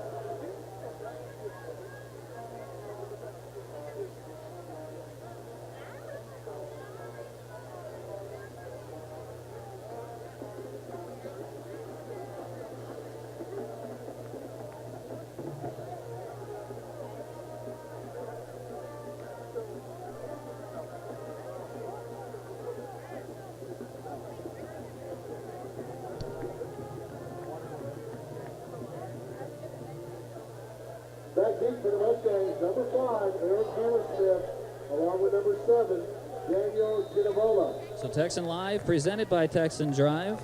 Back deep for the Mustangs, number 5, Eric Hammersmith, along with number 7, Daniel Ginavola. So Texan Live presented by Texan Drive.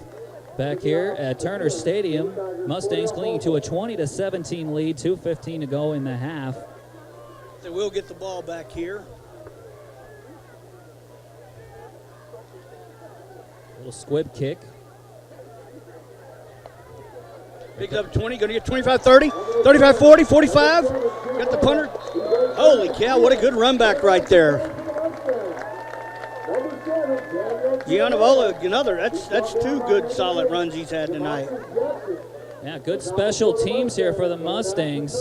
Back here at Turner Stadium, Mustangs clinging to a 20-17 lead, 2:15 to go in the half. They will get the ball back here. Little squib kick. Picks up 20, going to get 25, 30, 35, 40, 45. Got the punter. Holy cow, what a good run back right there. Gianavola, another. That's 2 good solid runs he's had tonight. Yeah, good special teams here for the Mustangs.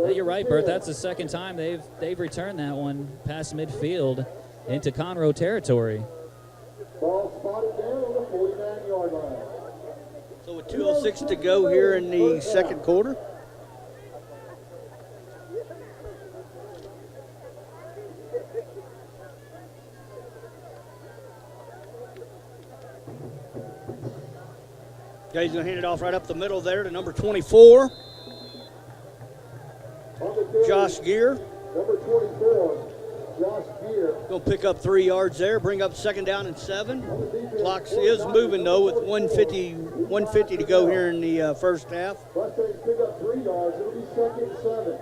Yeah, you're right, Bert. That's the second time they've returned that one past midfield into Conroe territory. Ball spotted down on the 49-yard line. So with 2:06 to go here in the second quarter. Yeah, he's going to hand it off right up the middle there to number 24, Josh Gear. Number 24, Going to pick up 3 yards there, bring up 2nd down and 7. Clock is moving, though, with 150 to go here in the first half. Mustangs pick up 3 yards. It'll be 2nd and 7.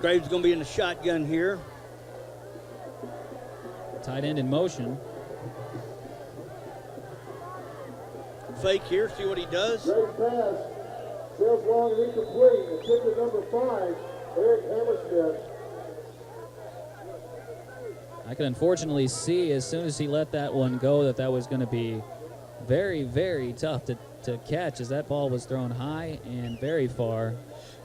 Graves going to be in the shotgun here. Tight end in motion. Fake here, see what he does. Great pass. Sails long and incomplete. And ticket number 5, Eric Hammersmith. I can unfortunately see as soon as he let that one go that was going to be very, very tough to catch, as that ball was thrown high and very far.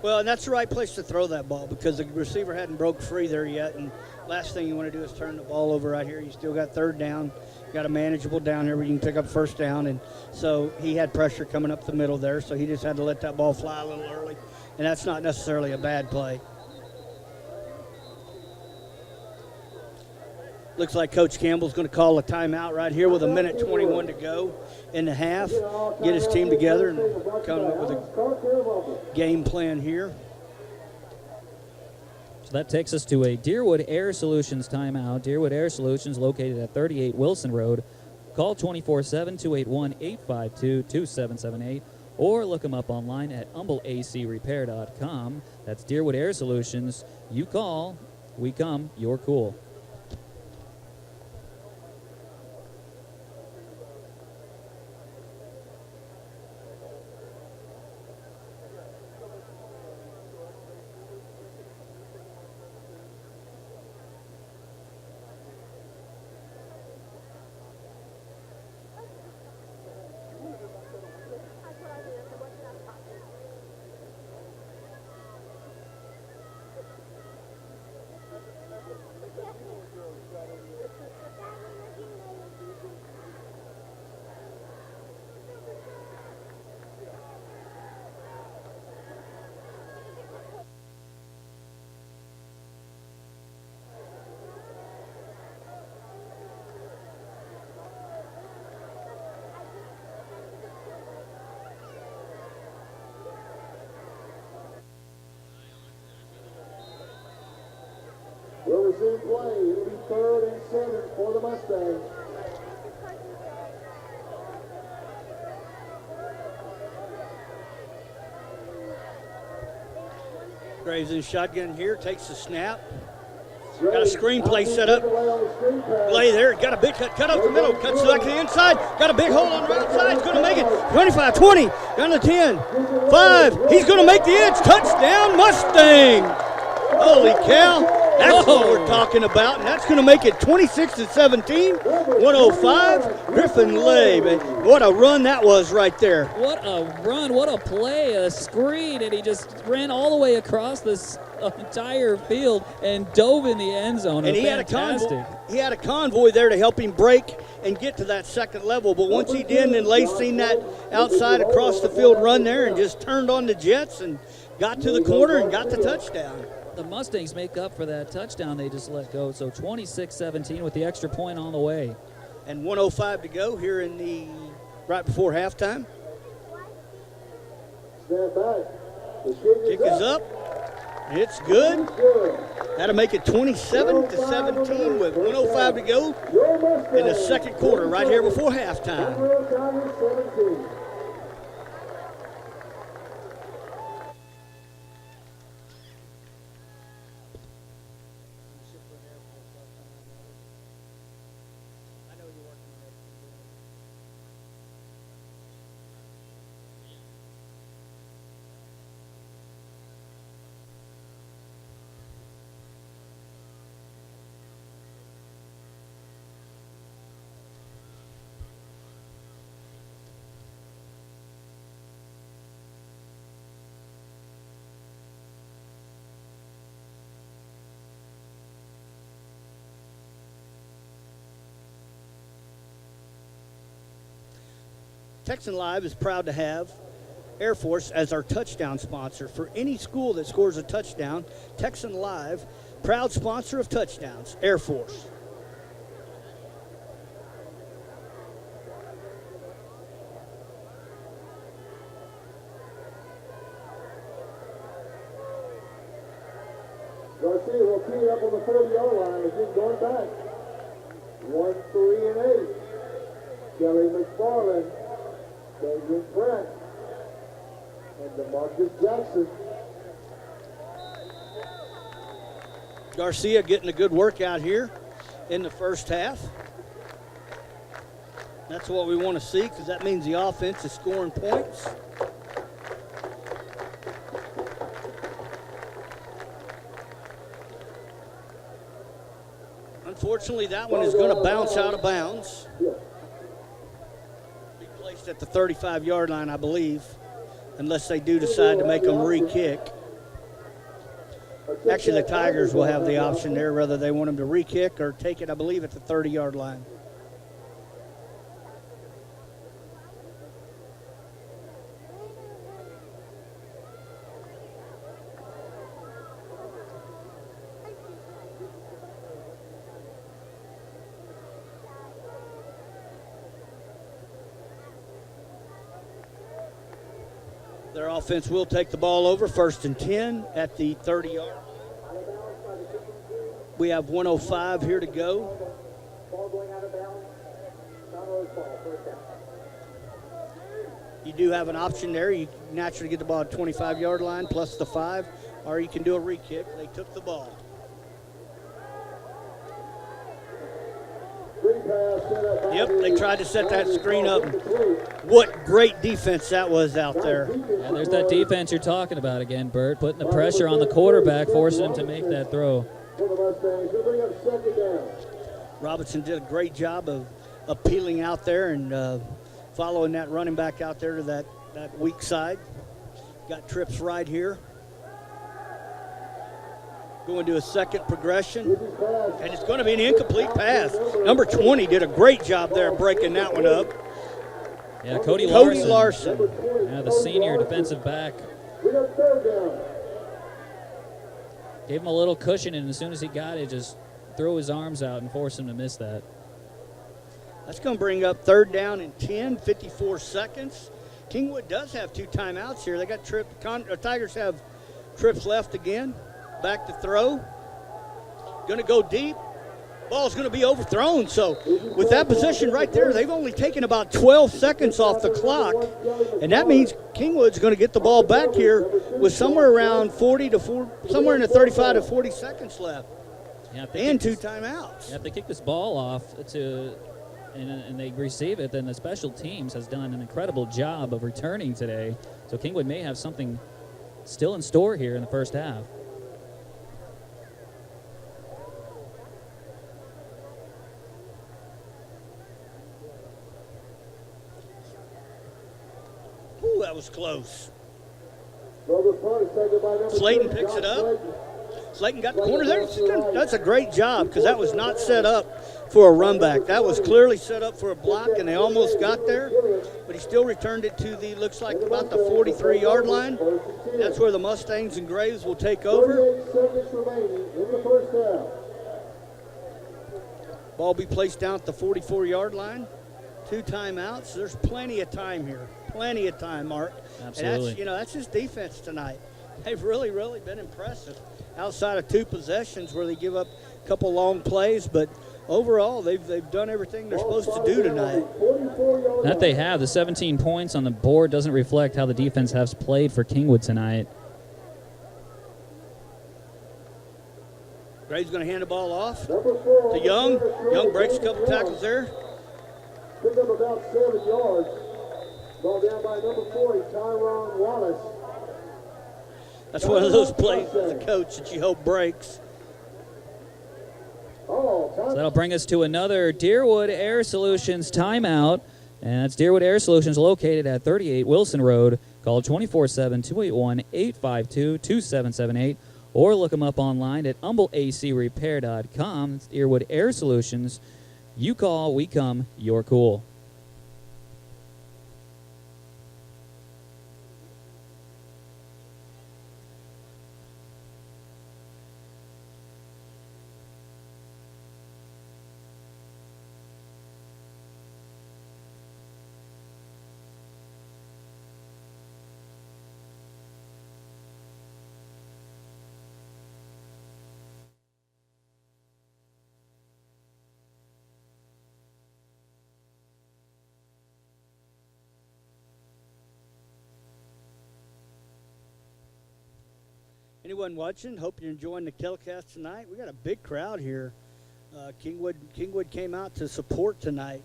Well, and that's the right place to throw that ball because the receiver hadn't broke free there yet. And last thing you want to do is turn the ball over right here. You still got 3rd down. You got a manageable down here where you can pick up 1st down. And so he had pressure coming up the middle there, so he just had to let that ball fly a little early. And that's not necessarily a bad play. Looks like Coach Campbell's going to call a timeout right here with 1:21 to go in the half. Get his team together and come up with a game plan here. So that takes us to a Deerwood Air Solutions timeout. Deerwood Air Solutions located at 38 Wilson Road. Call 24-7-281-852-2778 or look them up online at humbleacrepair.com. That's Deerwood Air Solutions. You call, we come, you're cool. Will resume play. It'll be 3rd and 7 for the Mustangs. Graves in shotgun here, takes the snap. Got a screen play set up. Lay there, got a big cut up the middle, cuts back to the inside, got a big hole on the right side, he's going to make it. 25, 20, down to 10, 5, he's going to make the edge. Touchdown, Mustang! Holy cow! That's what we're talking about, and that's going to make it 26-17, 105. Griffin Lay, man. What a run that was right there. What a run, what a play, a screen, and he just ran all the way across this entire field and dove in the end zone. And he had a convoy there to help him break and get to that 2nd level, but once he did, and then Lay seen that outside across the field run there and just turned on the jets and got to the corner and got the touchdown. The Mustangs make up for that touchdown they just let go. So 26-17 with the extra point on the way. And 105 to go here in the right before halftime. Stand back. Kick is up. It's good. That'll make it 27-17 with 105 to go in the 2nd quarter right here before halftime. Texan Live is proud to have Air Force as our touchdown sponsor. For any school that scores a touchdown, Texan Live, proud sponsor of touchdowns, Air Force. back. 1, 3, and 8. Kelly McFarland, David Pratt, and DeMarcus Jackson. Garcia getting a good workout here in the first half. That's what we want to see because that means the offense is scoring points. Unfortunately, that one is going to bounce out of bounds. Be placed at the 35-yard line, I believe, unless they do decide to make them re-kick. Actually, the Tigers will have the option there, whether they want them to re-kick or take it, I believe, at the 30-yard line. Their offense will take the ball over, 1st and 10 at the 30-yard line. We have 1:05 here to go. Ball going out of bounds. Conroe's ball, first down. You do have an option there. You naturally get the ball at 25-yard line plus the 5, or you can do a re-kick. They took the ball. Yep, they tried to set that screen up. What great defense that was out there. Yeah, there's that defense you're talking about again, Bert, putting the pressure on the quarterback, forcing him to make that throw. Robinson did a great job of peeling out there and following that running back out there to that weak side. Got trips right here. Going to a second progression, and it's going to be an incomplete pass. Number 20 did a great job there breaking that one up. Yeah, Cody Larson. Yeah, the senior defensive back. Gave him a little cushion, and as soon as he got it, just threw his arms out and forced him to miss that. That's going to bring up 3rd down and 10, 54 seconds. Kingwood does have 2 timeouts here. They got Tigers have trips left again. Back to throw. Going to go deep. Ball's going to be overthrown. So with that position right there, they've only taken about 12 seconds off the clock. And that means Kingwood's going to get the ball back here with somewhere around somewhere in the 35 to 40 seconds left. Yeah, and 2 timeouts. Yeah, if they kick this ball off and they receive it, then the special teams has done an incredible job of returning today. So Kingwood may have something still in store here in the first half. Ooh, that was close. Slayton picks it up. Slayton got the corner there. That's a great job because that was not set up for a run back. That was clearly set up for a block, and they almost got there. But he still returned it to looks like about the 43-yard line. That's where the Mustangs and Graves will take over. Ball be placed down at the 44-yard line. 2 timeouts. There's plenty of time here. Plenty of time, Mark. Absolutely. And that's his defense tonight. They've really, really been impressive. Outside of 2 possessions where they give up a couple long plays, but overall they've done everything they're supposed to do tonight. That they have. The 17 points on the board doesn't reflect how the defense has played for Kingwood tonight. Graves going to hand the ball off to Young. Young breaks a couple tackles there. Picked up about 7 yards. Ball down by number 40, Tyrone Wallace. That's one of those plays as a coach that you hope breaks. So that'll bring us to another Deerwood Air Solutions timeout. And that's Deerwood Air Solutions located at 38 Wilson Road. Call 24-7-281-852-2778 or look them up online at humbleacrepair.com. It's Deerwood Air Solutions. You call, we come, you're cool. Anyone watching, hope you're enjoying the telecast tonight. We got a big crowd here. Kingwood came out to support tonight.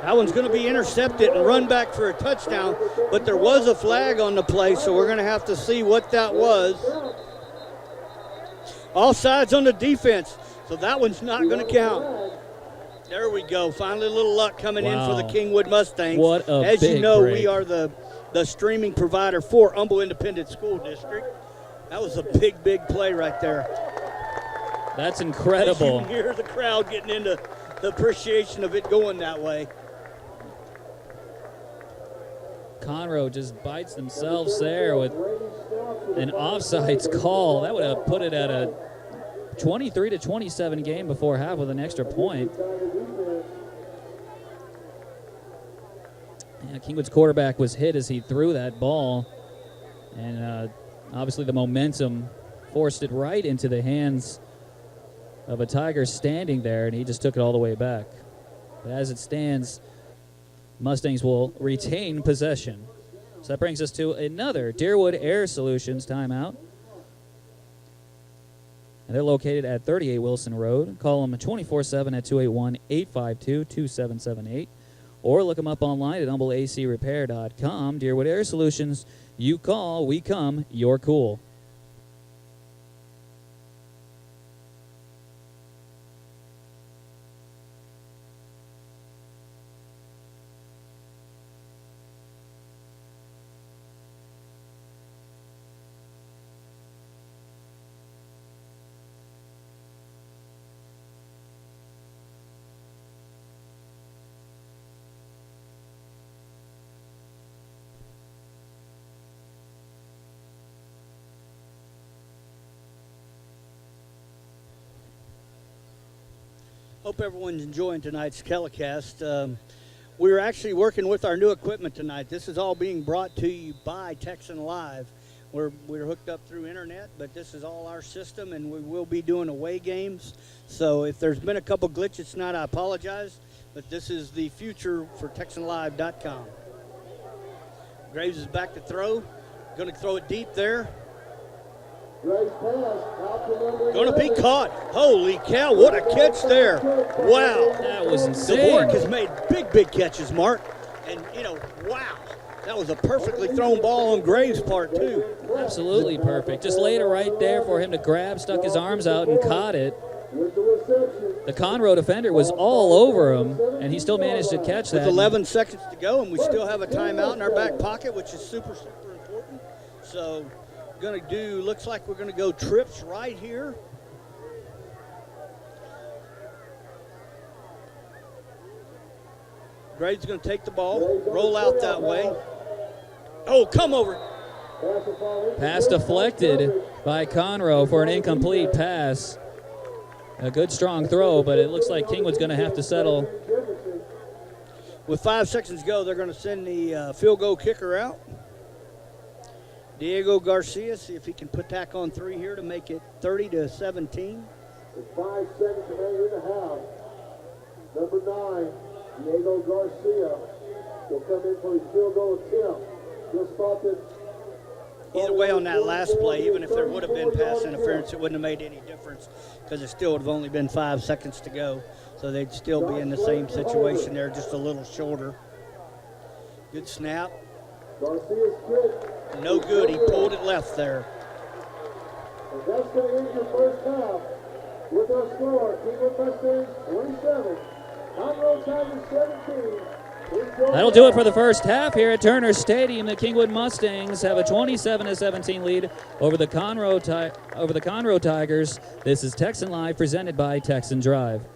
That one's going to be intercepted and run back for a touchdown, but there was a flag on the play, so we're going to have to see what that was. Offsides on the defense, so that one's not going to count. There we go. Finally, a little luck coming in for the Kingwood Mustangs. What a As big you know, break. we are the streaming provider for Humble Independent School District. That was a big, big play right there. That's incredible. You can hear the crowd getting into the appreciation of it going that way. Conroe just bites themselves there with an offsides call. That would have put it at a 23-27 game before half with an extra point. Yeah, Kingwood's quarterback was hit as he threw that ball, and obviously the momentum forced it right into the hands of a Tiger standing there, and he just took it all the way back. But as it stands, Mustangs will retain possession. So that brings us to another Deerwood Air Solutions timeout. And they're located at 38 Wilson Road. Call them 24/7 at 281-852-2778. Or look them up online at humbleacrepair.com. Deerwood Air Solutions, you call, we come, you're cool. Hope everyone's enjoying tonight's telecast. We're actually working with our new equipment tonight. This is all being brought to you by Texan Live. We're hooked up through internet, but this is all our system, and we will be doing away games. So if there's been a couple glitches tonight, I apologize, but this is the future for TexanLive.com. Graves is back to throw. Going to throw it deep there. Going to be caught. Holy cow, what a catch there. Wow. That was insane. Dvorak has made big, big catches, Mark. And, wow. That was a perfectly thrown ball on Graves' part, too. Absolutely perfect. Just laid it right there for him to grab, stuck his arms out, and caught it. The Conroe defender was all over him, and he still managed to catch that. With 11 seconds to go, and we still have a timeout in our back pocket, which is super, super important. So, looks like we're going to go trips right here. Graves going to take the ball, roll out that way. Oh, come over. Pass deflected by Conroe for an incomplete pass. A good strong throw, but it looks like Kingwood's going to have to settle. With 5 seconds to go, they're going to send the field goal kicker out. Diego Garcia, see if he can put tack on 3 here to make it 30-17. With 5 seconds remaining in the half, number 9, Diego Garcia, will come in for his field goal attempt. He'll spot it. Either way, on that last play, even if there would have been pass interference, it wouldn't have made any difference because it still would have only been 5 seconds to go. So they'd still be in the same situation there, just a little shorter. Good snap. Garcia's kick. No good. He pulled it left there. And that's going to end your first half with our score. Kingwood Mustangs 27, Conroe Tigers 17. That'll do it for the first half here at Turner Stadium. The Kingwood Mustangs have a 27-17 lead over the Conroe Tigers. This is Texan Live presented by Texan Drive.